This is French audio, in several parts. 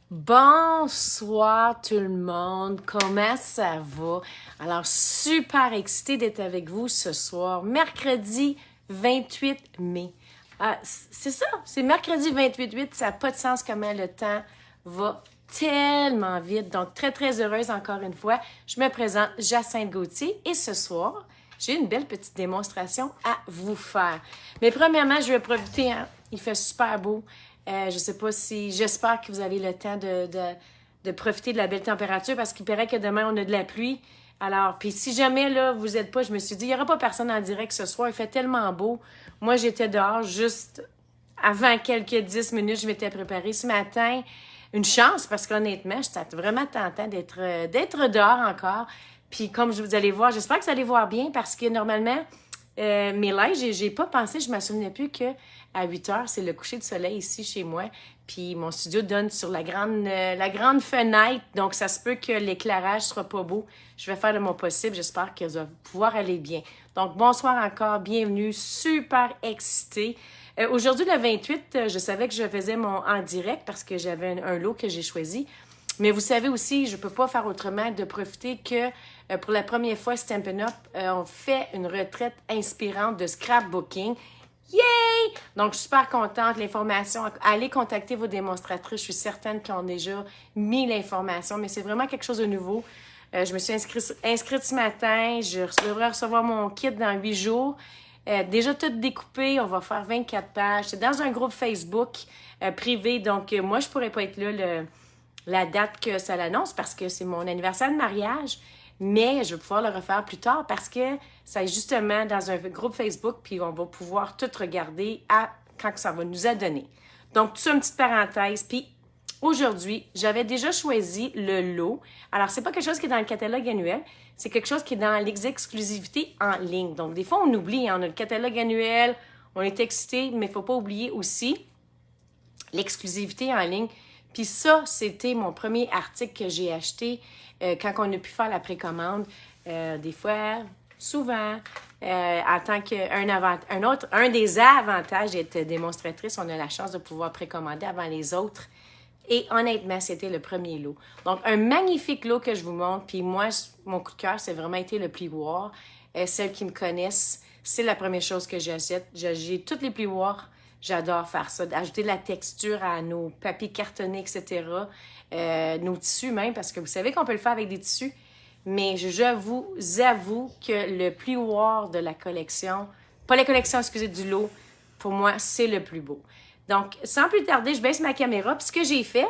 Bonsoir tout le monde, comment ça va? Alors, super excitée d'être avec vous ce soir, mercredi 28 mai. C'est ça, c'est mercredi 28 mai, ça n'a pas de sens comment le temps va tellement vite. Donc, très, très heureuse encore une fois. Je me présente, Jacinthe Gauthier, et ce soir, j'ai une belle petite démonstration à vous faire. Mais premièrement, je vais profiter, hein, il fait super beau. Je sais pas si... J'espère que vous avez le temps de profiter de la belle température parce qu'il paraît que demain, on a de la pluie. Alors, puis si jamais, là, vous n'êtes pas, je me suis dit, il n'y aura pas personne en direct ce soir. Il fait tellement beau. Moi, j'étais dehors juste avant quelques 10 minutes. Je m'étais préparée ce matin. Une chance parce qu'honnêtement, j'étais vraiment tentant d'être dehors encore. Puis comme vous allez voir, j'espère que vous allez voir bien parce que normalement... mes lives, j'ai pas pensé, je me souvenais plus que à 8 heures, c'est le coucher de soleil ici chez moi. Puis mon studio donne sur la grande fenêtre, donc ça se peut que l'éclairage soit pas beau. Je vais faire de mon possible, j'espère que ça va pouvoir aller bien. Donc bonsoir encore, bienvenue, super excitée. Aujourd'hui, le 28, je savais que je faisais mon en direct parce que j'avais un lot que j'ai choisi. Mais vous savez aussi, je ne peux pas faire autrement de profiter que pour la première fois, Stampin' Up, on fait une retraite inspirante de scrapbooking. Yay! Donc, je suis super contente. L'information, allez contacter vos démonstratrices. Je suis certaine qu'ils ont déjà mis l'information, mais c'est vraiment quelque chose de nouveau. Je me suis inscrite ce matin. Je devrais recevoir mon kit dans 8 jours. Déjà tout découpé, on va faire 24 pages. C'est dans un groupe Facebook privé, donc moi, je pourrais pas être là la date que ça l'annonce parce que c'est mon anniversaire de mariage, mais je vais pouvoir le refaire plus tard parce que ça est justement dans un groupe Facebook puis on va pouvoir tout regarder quand ça va nous adonner. Donc, tout ça, une petite parenthèse. Puis, aujourd'hui, j'avais déjà choisi le lot. Alors, c'est pas quelque chose qui est dans le catalogue annuel, c'est quelque chose qui est dans les exclusivités en ligne. Donc, des fois, on oublie, hein, on a le catalogue annuel, on est excité, mais il faut pas oublier aussi l'exclusivité en ligne. Puis ça, c'était mon premier article que j'ai acheté quand on a pu faire la précommande. Des fois, souvent, en tant un des avantages d'être démonstratrice, on a la chance de pouvoir précommander avant les autres. Et honnêtement, c'était le premier lot. Donc, un magnifique lot que je vous montre. Puis moi, mon coup de cœur, c'est vraiment été le plioir. Celles qui me connaissent, c'est la première chose que j'achète. J'ai toutes les plioirs. J'adore faire ça, ajouter de la texture à nos papiers cartonnés, etc. Nos tissus même, parce que vous savez qu'on peut le faire avec des tissus. Mais je vous avoue que le plioir de la collection, pas la collection, excusez, du lot, pour moi, c'est le plus beau. Donc, sans plus tarder, je baisse ma caméra. Puis ce que j'ai fait,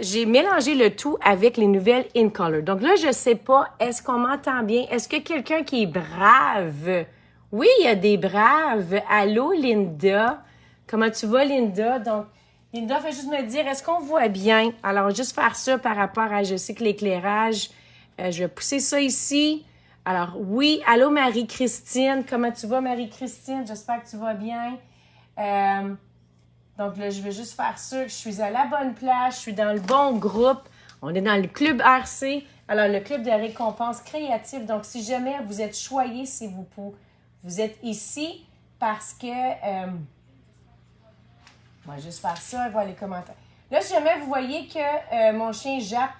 j'ai mélangé le tout avec les nouvelles In Color. Donc là, je sais pas, est-ce qu'on m'entend bien? Est-ce que quelqu'un qui est brave? Oui, il y a des braves. Allô, Linda? Comment tu vas, Linda? Donc, Linda, fais juste me dire, est-ce qu'on voit bien? Alors, juste faire ça par rapport à, je sais que l'éclairage, je vais pousser ça ici. Alors, oui, allô, Marie-Christine. Comment tu vas, Marie-Christine? J'espère que tu vas bien. Donc là, je vais juste faire sûr que je suis à la bonne place, je suis dans le bon groupe. On est dans le club RC, alors le club de récompense créative. Donc, si jamais vous êtes choyé, vous êtes ici parce que... on va juste faire ça et voir les commentaires. Là, si jamais vous voyez que mon chien jappe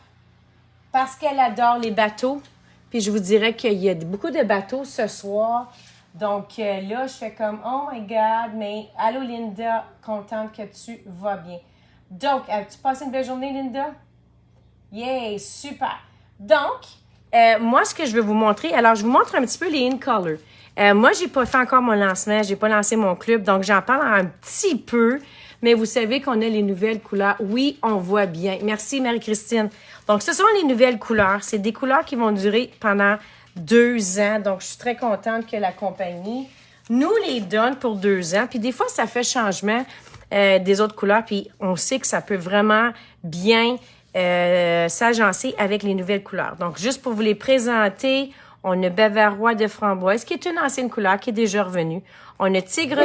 parce qu'elle adore les bateaux, puis je vous dirais qu'il y a beaucoup de bateaux ce soir. Donc là, je fais comme « Oh my God! » Mais allô, Linda, contente que tu vas bien. Donc, as-tu passé une belle journée, Linda? Yeah, super! Donc, moi, ce que je vais vous montrer, alors je vous montre un petit peu les In Color. Moi, j'ai pas fait encore mon lancement, j'ai pas lancé mon club, donc j'en parle un petit peu. Mais vous savez qu'on a les nouvelles couleurs. Oui, on voit bien. Merci, Marie-Christine. Donc, ce sont les nouvelles couleurs. C'est des couleurs qui vont durer pendant 2 ans. Donc, je suis très contente que la compagnie nous les donne pour 2 ans. Puis des fois, ça fait changement des autres couleurs. Puis on sait que ça peut vraiment bien s'agencer avec les nouvelles couleurs. Donc, juste pour vous les présenter, on a Bavarois de framboise, qui est une ancienne couleur qui est déjà revenue. On a Tigre...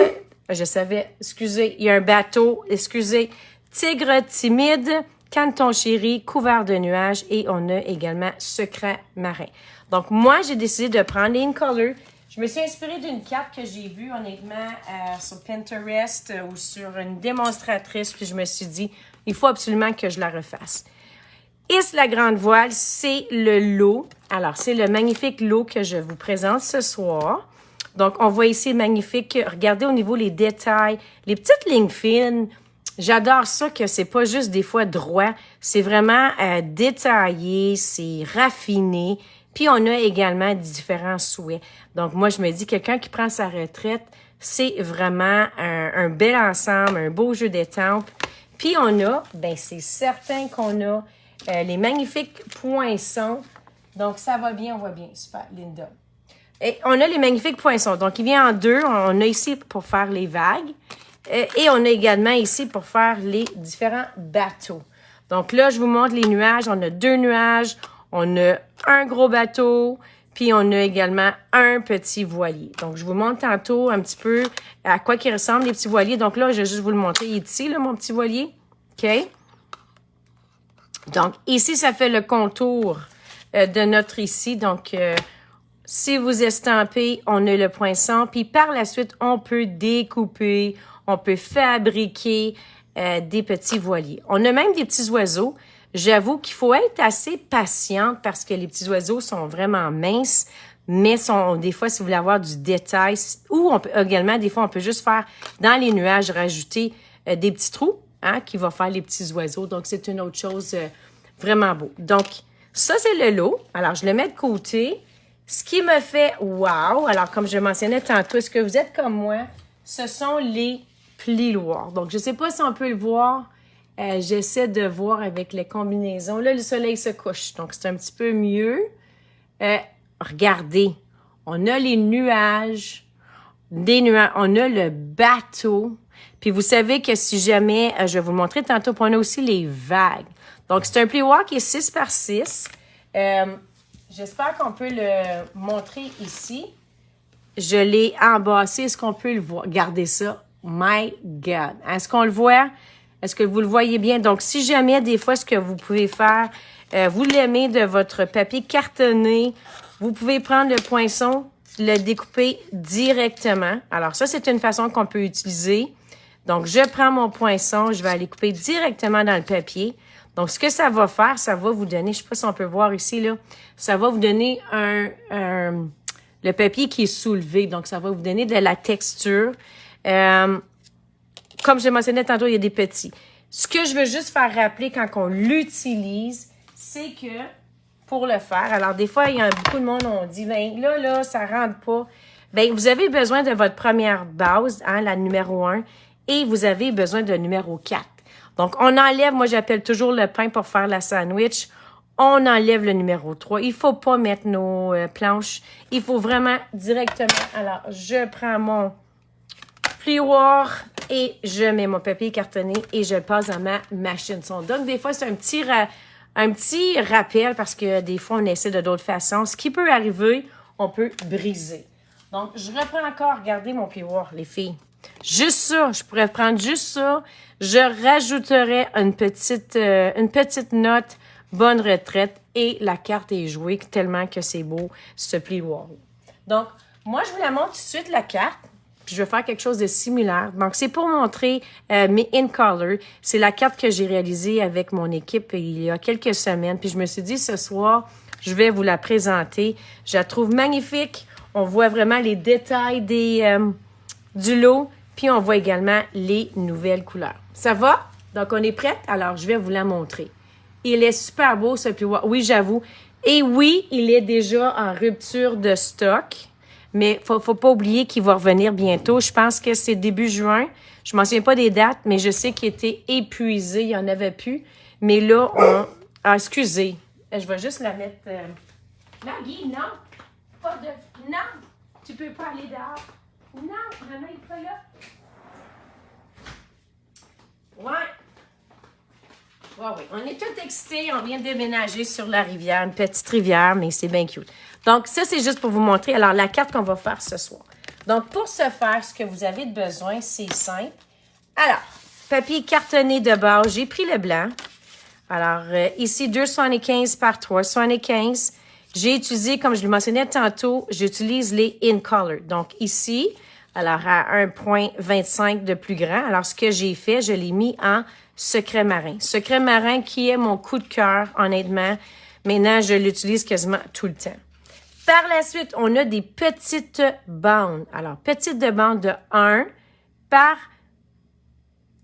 Je savais, excusez, il y a un bateau, excusez. Tigre timide, Canton chéri, couvert de nuages et on a également Secret marin. Donc, moi, j'ai décidé de prendre les In Color. Je me suis inspirée d'une carte que j'ai vue, honnêtement, sur Pinterest ou sur une démonstratrice, puis je me suis dit, il faut absolument que je la refasse. Is la grande voile, c'est le lot. Alors, c'est le magnifique lot que je vous présente ce soir. Donc, on voit ici magnifique. Regardez au niveau les détails, les petites lignes fines. J'adore ça que c'est pas juste des fois droit. C'est vraiment détaillé, c'est raffiné. Puis, on a également différents souhaits. Donc, moi, je me dis, quelqu'un qui prend sa retraite, c'est vraiment un bel ensemble, un beau jeu d'étampes. Puis, on a, ben c'est certain qu'on a les magnifiques poinçons. Donc, ça va bien, on voit bien. Super, Linda. Et on a les magnifiques poinçons. Donc, il vient en deux. On a ici pour faire les vagues. Et on a également ici pour faire les différents bateaux. Donc, là, je vous montre les nuages. On a 2 nuages. On a un gros bateau. Puis, on a également un petit voilier. Donc, je vous montre tantôt un petit peu à quoi ils ressemblent, les petits voiliers. Donc, là, je vais juste vous le montrer. Il est ici, là, mon petit voilier. OK? Donc, ici, ça fait le contour de notre ici. Donc, si vous estampez, on a le poinçon. Puis, par la suite, on peut découper, on peut fabriquer des petits voiliers. On a même des petits oiseaux. J'avoue qu'il faut être assez patiente parce que les petits oiseaux sont vraiment minces, mais sont des fois, si vous voulez avoir du détail, ou on peut également, des fois, on peut juste faire dans les nuages, rajouter des petits trous. Hein, qui va faire les petits oiseaux. Donc, c'est une autre chose vraiment beau. Donc, ça, c'est le lot. Alors, je le mets de côté. Ce qui me fait wow, alors comme je mentionnais tantôt, est-ce que vous êtes comme moi? Ce sont les plioirs. Donc, je ne sais pas si on peut le voir. J'essaie de voir avec les combinaisons. Là, le soleil se couche, donc c'est un petit peu mieux. Regardez, on a les nuages, on a le bateau. Puis vous savez que si jamais, je vais vous le montrer tantôt, puis on a aussi les vagues. Donc, c'est un plioir qui est 6 par 6. J'espère qu'on peut le montrer ici. Je l'ai embassé. Est-ce qu'on peut le voir? Regardez ça. My God. Est-ce qu'on le voit? Est-ce que vous le voyez bien? Donc, si jamais, des fois, ce que vous pouvez faire, vous l'aimez de votre papier cartonné, vous pouvez prendre le poinçon, le découper directement. Alors, ça, c'est une façon qu'on peut utiliser. Donc, je prends mon poinçon, je vais aller couper directement dans le papier. Donc, ce que ça va faire, ça va vous donner, je ne sais pas si on peut voir ici, là, ça va vous donner le papier qui est soulevé. Donc, ça va vous donner de la texture. Comme je mentionnais tantôt, il y a des petits. Ce que je veux juste faire rappeler quand on l'utilise, c'est que pour le faire, alors des fois, il y a beaucoup de monde, on dit, ben là, ça rentre pas. Ben, vous avez besoin de votre première base, hein, la numéro 1, et vous avez besoin de numéro 4. Donc, on enlève, moi, j'appelle toujours le pain pour faire la sandwich. On enlève le numéro 3. Il faut pas mettre nos planches. Il faut vraiment directement. Alors, je prends mon plioir et je mets mon papier cartonné et je le passe dans ma machine son. Donc, des fois, c'est un petit rappel parce que des fois, on essaie de d'autres façons. Ce qui peut arriver, on peut briser. Donc, je reprends encore. Regardez mon plioir, les filles. Juste ça, je pourrais prendre juste ça. Je rajouterais une petite note, bonne retraite, et la carte est jouée tellement que c'est beau, ce plioir. Donc, moi, je vous la montre tout de suite, la carte. Puis je vais faire quelque chose de similaire. Donc, c'est pour montrer mes in color. C'est la carte que j'ai réalisée avec mon équipe il y a quelques semaines. Puis je me suis dit, ce soir, je vais vous la présenter. Je la trouve magnifique. On voit vraiment les détails du lot. Puis on voit également les nouvelles couleurs. Ça va? Donc, on est prête? Alors, je vais vous la montrer. Il est super beau, ce plioir. Oui, j'avoue. Et oui, il est déjà en rupture de stock. Mais faut pas oublier qu'il va revenir bientôt. Je pense que c'est début juin. Je ne m'en souviens pas des dates, mais je sais qu'il était épuisé. Il n'y en avait plus. Mais là, Ah, excusez. Je vais juste la mettre... Non, Guy, non. Pas de... Non. Tu peux pas aller dehors. Non, maman n'est pas là. Ouais. Oui. On est tous excités. On vient de déménager sur la rivière, une petite rivière, mais c'est bien cute. Donc, ça, c'est juste pour vous montrer. Alors, la carte qu'on va faire ce soir. Donc, pour ce faire, ce que vous avez de besoin, c'est simple. Alors, papier cartonné de base. J'ai pris le blanc. Alors, ici, 2,75 par 3,75. j'ai utilisé, comme je le mentionnais tantôt, j'utilise les In Color. Donc ici, alors à 1,25 de plus grand. Alors ce que j'ai fait, je l'ai mis en secret marin. Secret marin qui est mon coup de cœur, honnêtement. Maintenant, je l'utilise quasiment tout le temps. Par la suite, on a des petites bandes. Alors, petites de bandes de 1 par...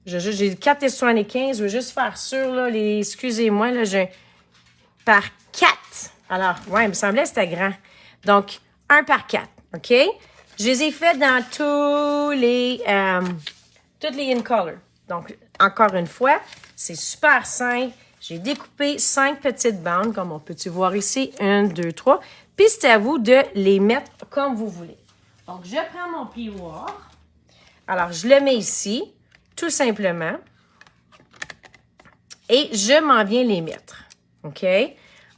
J'ai 4,75. Je veux juste faire sûr, là, excusez-moi, là, par 4. Alors, ouais, il me semblait que c'était grand. Donc, 1 par 4, OK? Je les ai fait dans toutes les In Color. Donc, encore une fois, c'est super simple. J'ai découpé 5 petites bandes, comme on peut-tu voir ici. 1, 2, 3. Puis, c'est à vous de les mettre comme vous voulez. Donc, je prends mon plioir. Alors, je le mets ici, tout simplement. Et je m'en viens les mettre. OK?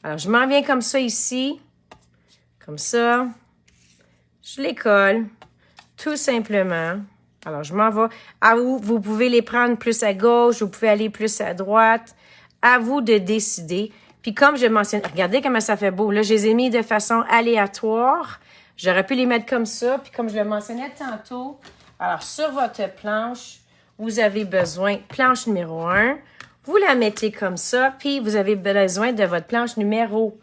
Alors, je m'en viens comme ça ici. Comme ça. Je les colle, tout simplement. Alors, je m'en vais. À vous pouvez les prendre plus à gauche, vous pouvez aller plus à droite. À vous de décider. Puis comme je mentionne, regardez comment ça fait beau. Là, je les ai mis de façon aléatoire. J'aurais pu les mettre comme ça. Puis comme je le mentionnais tantôt, alors sur votre planche, vous avez besoin, planche numéro 1, vous la mettez comme ça. Puis vous avez besoin de votre planche numéro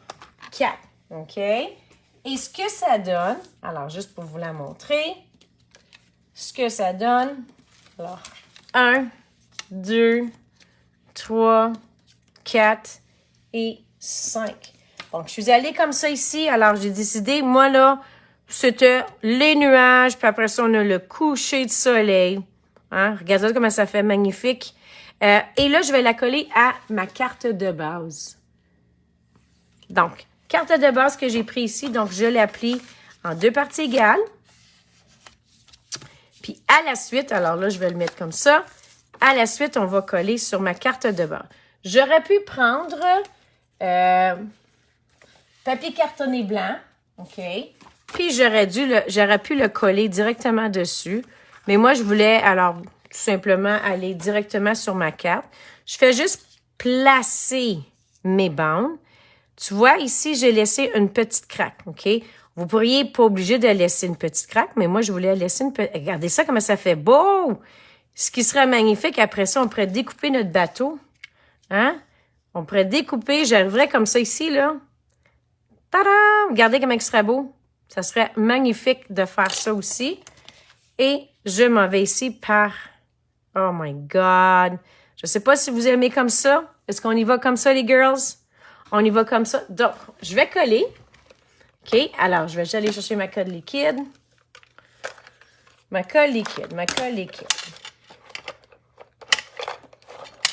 4. OK? Et ce que ça donne, alors juste pour vous la montrer, ce que ça donne, alors 1, 2, 3, 4 et 5. Donc, je suis allée comme ça ici. Alors, j'ai décidé, moi là, c'était les nuages, puis après ça, on a le coucher de soleil. Hein? Regardez comment ça fait magnifique. Et là, je vais la coller à ma carte de base. Donc, carte de base que j'ai pris ici, donc je l'applique en 2 parties égales. Puis à la suite, alors là, je vais le mettre comme ça. À la suite, on va coller sur ma carte de base. J'aurais pu prendre papier cartonné blanc, OK? Puis j'aurais pu le coller directement dessus. Mais moi, je voulais, alors, tout simplement aller directement sur ma carte. Je fais juste placer mes bandes. Tu vois, ici, j'ai laissé une petite craque, OK? Vous pourriez pas obligé de laisser une petite craque, mais moi, je voulais laisser une petite... Regardez ça, comment ça fait beau! Ce qui serait magnifique, après ça, on pourrait découper notre bateau. Hein? On pourrait découper, j'arriverais comme ça ici, là. Tadam! Regardez comment il serait beau. Ça serait magnifique de faire ça aussi. Et je m'en vais ici par... Oh my God! Je sais pas si vous aimez comme ça. Est-ce qu'on y va comme ça, les girls? On y va comme ça. Donc, je vais coller. OK? Alors, je vais juste aller chercher ma colle liquide. Ma colle liquide.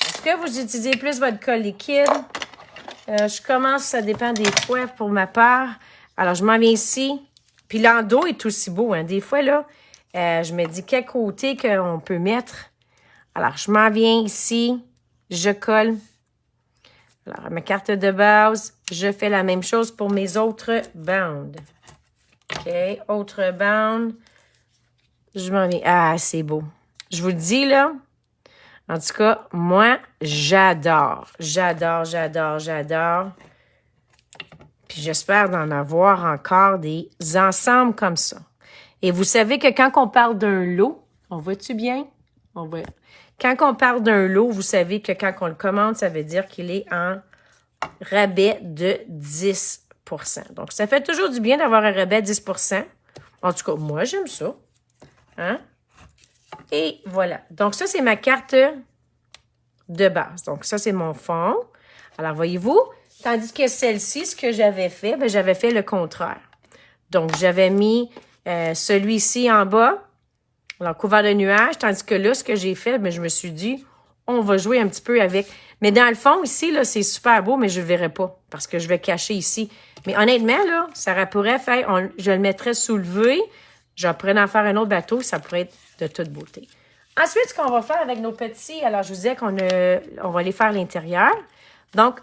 Est-ce que vous utilisez plus votre colle liquide? Je commence, ça dépend des fois pour ma part. Alors, je m'en viens ici. Puis l'endos est aussi beau, hein. Des fois, là, je me dis quel côté qu'on peut mettre. Alors, je m'en viens ici. Je colle. Alors, ma carte de base, je fais la même chose pour mes autres bandes. OK, autre bande. Je m'en viens. Ah, c'est beau. Je vous le dis, là. En tout cas, moi, j'adore. J'adore. Puis j'espère d'en avoir encore des ensembles comme ça. Et vous savez que quand on parle d'un lot, on voit-tu bien? On voit. Quand on parle d'un lot, vous savez que quand on le commande, ça veut dire qu'il est en rabais de 10 %. Donc, ça fait toujours du bien d'avoir un rabais de 10 %. En tout cas, moi, j'aime ça. Hein? Et voilà. Donc, ça, c'est ma carte de base. Donc, ça, c'est mon fond. Alors, voyez-vous, tandis que celle-ci, ce que j'avais fait, bien, j'avais fait le contraire. Donc, j'avais mis celui-ci en bas, alors couvert de nuages, tandis que là, ce que j'ai fait, bien, je me suis dit, on va jouer un petit peu avec. Mais dans le fond, ici, là, c'est super beau, mais je ne le verrai pas parce que je vais cacher ici. Mais honnêtement, là, ça pourrait faire, je le mettrais soulevé, je pourrais en faire un autre bateau, ça pourrait être de toute beauté. Ensuite, ce qu'on va faire avec nos petits, alors je vous disais on va aller faire l'intérieur. Donc,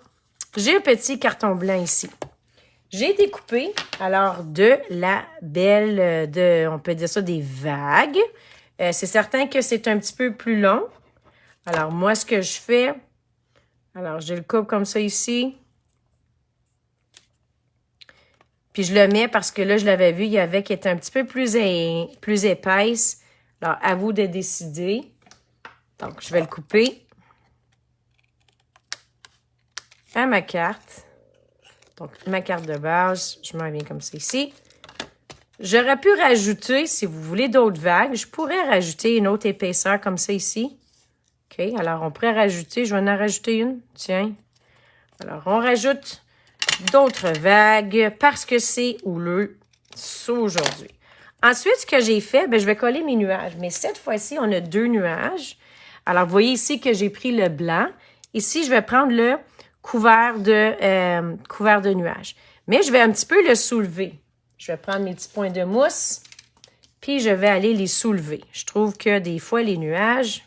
j'ai un petit carton blanc ici. J'ai découpé, alors, de la belle, on peut dire ça, des vagues. C'est certain que c'est un petit peu plus long. Alors, moi, ce que je fais, alors, je le coupe comme ça ici. Puis je le mets parce que là, je l'avais vu, il y avait qui était un petit peu plus épaisse. Alors, à vous de décider. Donc, je vais le couper à ma carte. Donc, ma carte de base, je m'en viens comme ça ici. J'aurais pu rajouter, si vous voulez d'autres vagues, je pourrais rajouter une autre épaisseur comme ça ici. OK, alors on pourrait rajouter, je vais en rajouter une, tiens. Alors, on rajoute d'autres vagues parce que c'est houleux aujourd'hui. Ensuite, ce que j'ai fait, je vais coller mes nuages. Mais cette fois-ci, on a 2 nuages. Alors, vous voyez ici que j'ai pris le blanc. Ici, je vais prendre le couvert de nuages. Mais je vais un petit peu le soulever. Je vais prendre mes petits points de mousse, puis je vais aller les soulever. Je trouve que des fois, les nuages...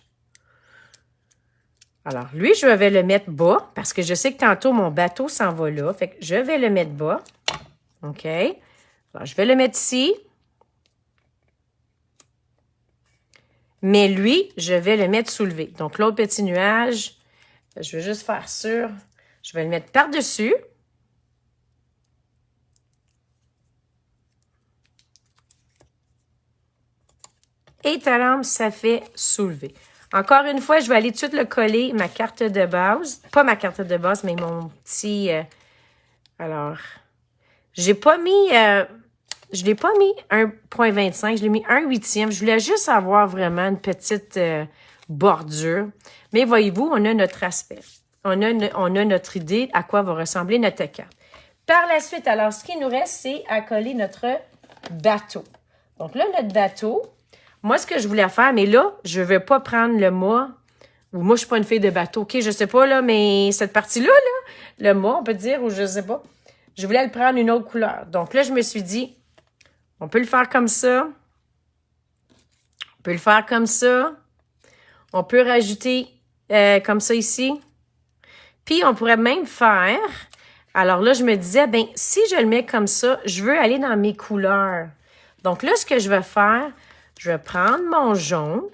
Alors, lui, je vais le mettre bas, parce que je sais que tantôt, mon bateau s'en va là. Fait que je vais le mettre bas. OK? Alors, je vais le mettre ici. Mais lui, je vais le mettre soulevé. Donc, l'autre petit nuage, je vais juste faire sûr. Je vais le mettre par-dessus. Et talam, ça fait soulever. Encore une fois, je vais aller tout de suite le coller, ma carte de base. Pas ma carte de base, mais mon petit... alors, j'ai pas mis... je l'ai pas mis 1,25, je l'ai mis 1/8. Je voulais juste avoir vraiment une petite bordure. Mais voyez-vous, on a notre aspect. On a notre idée à quoi va ressembler notre carte. Par la suite, alors, ce qui nous reste, c'est à coller notre bateau. Donc là, notre bateau... Moi, ce que je voulais faire, mais là, je ne vais pas prendre le mât, ou moi, je ne suis pas une fille de bateau, OK? Je ne sais pas, là, mais cette partie-là, là, le mât, on peut dire, ou je ne sais pas, je voulais le prendre une autre couleur. Donc là, je me suis dit, on peut le faire comme ça. On peut le faire comme ça. On peut rajouter comme ça ici. Puis, on pourrait même faire... Alors là, je me disais, ben si je le mets comme ça, je veux aller dans mes couleurs. Donc là, ce que je vais faire... Je vais prendre mon jaune,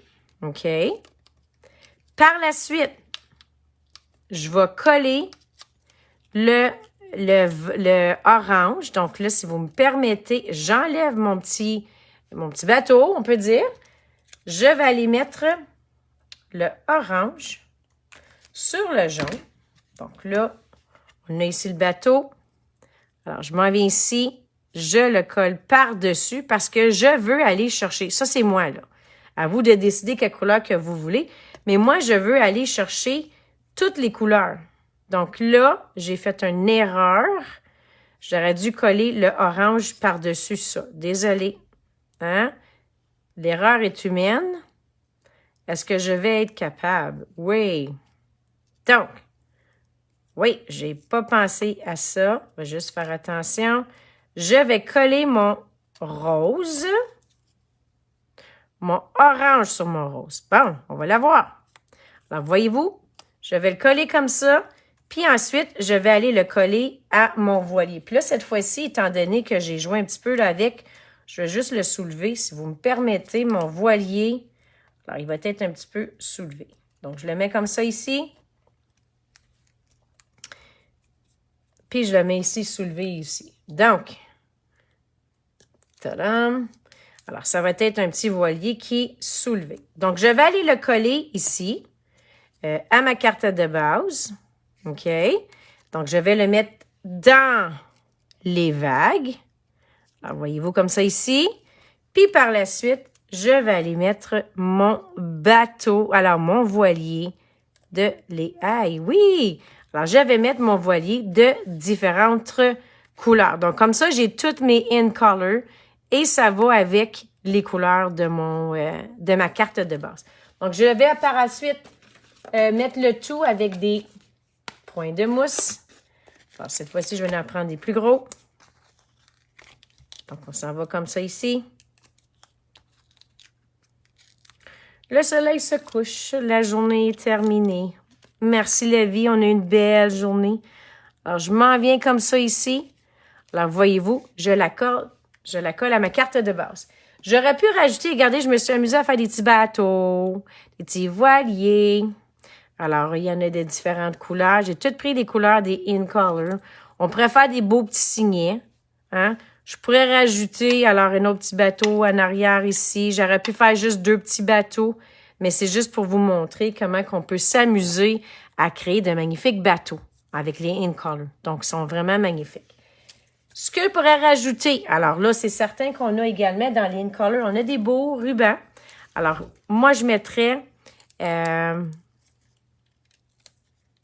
OK? Par la suite, je vais coller le orange. Donc là, si vous me permettez, j'enlève mon petit bateau, on peut dire. Je vais aller mettre le orange sur le jaune. Donc là, on a ici le bateau. Alors, je m'en viens ici. Je le colle par-dessus parce que je veux aller chercher. Ça, c'est moi, là. À vous de décider quelle couleur que vous voulez. Mais moi, je veux aller chercher toutes les couleurs. Donc là, j'ai fait une erreur. J'aurais dû coller le orange par-dessus ça. Désolée. Hein? L'erreur est humaine. Est-ce que je vais être capable? Oui. Donc, oui, j'ai pas pensé à ça. Je vais juste faire attention. Je vais coller mon rose, mon orange sur mon rose. Bon, on va la voir. Alors, voyez-vous, je vais le coller comme ça, puis ensuite, je vais aller le coller à mon voilier. Puis là, cette fois-ci, étant donné que j'ai joué un petit peu là avec, je vais juste le soulever. Si vous me permettez, mon voilier, alors il va être un petit peu soulevé. Donc, je le mets comme ça ici. Puis, je le mets ici, soulevé ici. Donc, tadam! Alors, ça va être un petit voilier qui est soulevé. Donc, je vais aller le coller ici, à ma carte de base. OK? Donc, je vais le mettre dans les vagues. Alors, voyez-vous comme ça ici. Puis, par la suite, je vais aller mettre mon bateau, alors mon voilier de l'éail. Oui! Alors, je vais mettre mon voilier de différentes couleurs. Donc, comme ça, j'ai toutes mes in color et ça va avec les couleurs de ma carte de base. Donc, je vais par la suite mettre le tout avec des points de mousse. Alors, cette fois-ci, je vais en prendre des plus gros. Donc, on s'en va comme ça ici. Le soleil se couche, la journée est terminée. Merci la vie, on a une belle journée. Alors, je m'en viens comme ça ici. Alors, voyez-vous, je la colle à ma carte de base. J'aurais pu rajouter, regardez, je me suis amusée à faire des petits bateaux, des petits voiliers. Alors, il y en a de différentes couleurs. J'ai toutes pris des couleurs des in color. On pourrait faire des beaux petits signets. Hein? Je pourrais rajouter, alors, un autre petit bateau en arrière ici. J'aurais pu faire juste 2 petits bateaux, mais c'est juste pour vous montrer comment on peut s'amuser à créer de magnifiques bateaux avec les in color. Donc, ils sont vraiment magnifiques. Ce que je pourrais rajouter, alors là, c'est certain qu'on a également dans les in color, on a des beaux rubans. Alors, moi, je mettrais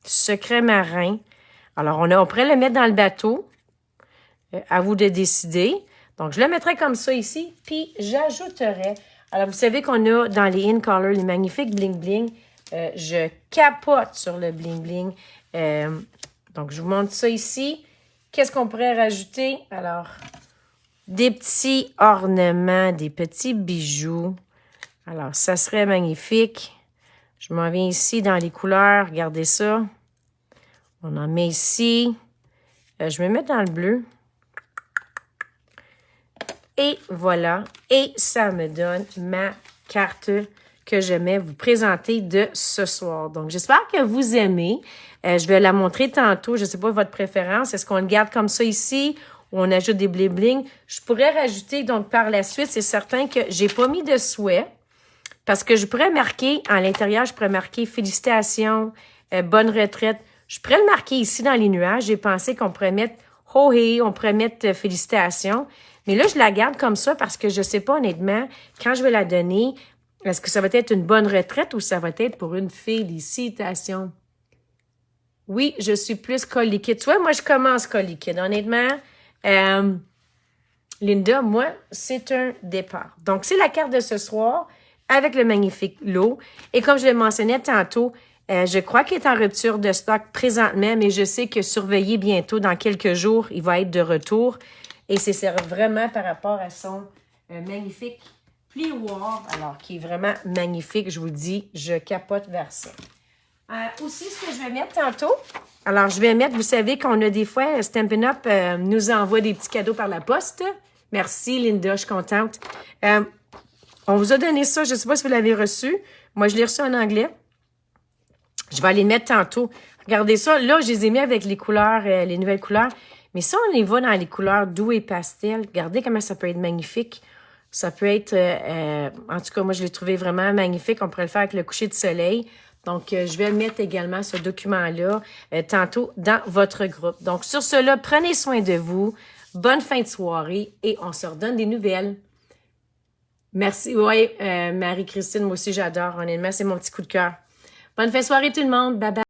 secret marin. Alors, on pourrait le mettre dans le bateau. À vous de décider. Donc, je le mettrai comme ça ici, puis j'ajouterai. Alors, vous savez qu'on a dans les in color les magnifiques bling bling. Je capote sur le bling bling. Donc, je vous montre ça ici. Qu'est-ce qu'on pourrait rajouter? Alors, des petits ornements, des petits bijoux. Alors, ça serait magnifique. Je m'en viens ici dans les couleurs. Regardez ça. On en met ici. Je vais mettre dans le bleu. Et voilà. Et ça me donne ma carte que j'aimais vous présenter de ce soir. Donc, j'espère que vous aimez. Je vais la montrer tantôt. Je ne sais pas votre préférence. Est-ce qu'on le garde comme ça ici ou on ajoute des bling-bling? Je pourrais rajouter, donc, par la suite, c'est certain que j'ai pas mis de souhait parce que je pourrais marquer, en l'intérieur, je pourrais marquer « Félicitations, bonne retraite ». Je pourrais le marquer ici dans les nuages. J'ai pensé qu'on pourrait mettre « Ho hey », on pourrait mettre « Félicitations ». Mais là, je la garde comme ça parce que je ne sais pas honnêtement, quand je vais la donner, est-ce que ça va être une bonne retraite ou ça va être pour une félicitation? Oui, je suis plus col liquide. Tu vois, moi, je commence col liquide. Honnêtement, Linda, moi, c'est un départ. Donc, c'est la carte de ce soir avec le magnifique lot. Et comme je le mentionnais tantôt, je crois qu'il est en rupture de stock présentement, mais je sais que surveillez bientôt, dans quelques jours, il va être de retour. Et c'est vraiment par rapport à son magnifique plioir, alors qui est vraiment magnifique, je vous dis, je capote vers ça. Aussi, ce que je vais mettre tantôt, alors je vais mettre, vous savez qu'on a des fois, Stampin' Up nous envoie des petits cadeaux par la poste. Merci Linda, je suis contente. On vous a donné ça, je ne sais pas si vous l'avez reçu. Moi, je l'ai reçu en anglais. Je vais aller mettre tantôt. Regardez ça, là, je les ai mis avec les couleurs, les nouvelles couleurs. Mais si on les va dans les couleurs doux et pastel, regardez comment ça peut être magnifique. Ça peut être, en tout cas, moi, je l'ai trouvé vraiment magnifique. On pourrait le faire avec le coucher de soleil. Donc, je vais mettre également ce document-là tantôt dans votre groupe. Donc, sur cela, prenez soin de vous. Bonne fin de soirée et on se redonne des nouvelles. Merci. Oui, Marie-Christine, moi aussi, j'adore. Honnêtement, c'est mon petit coup de cœur. Bonne fin de soirée tout le monde. Bye bye.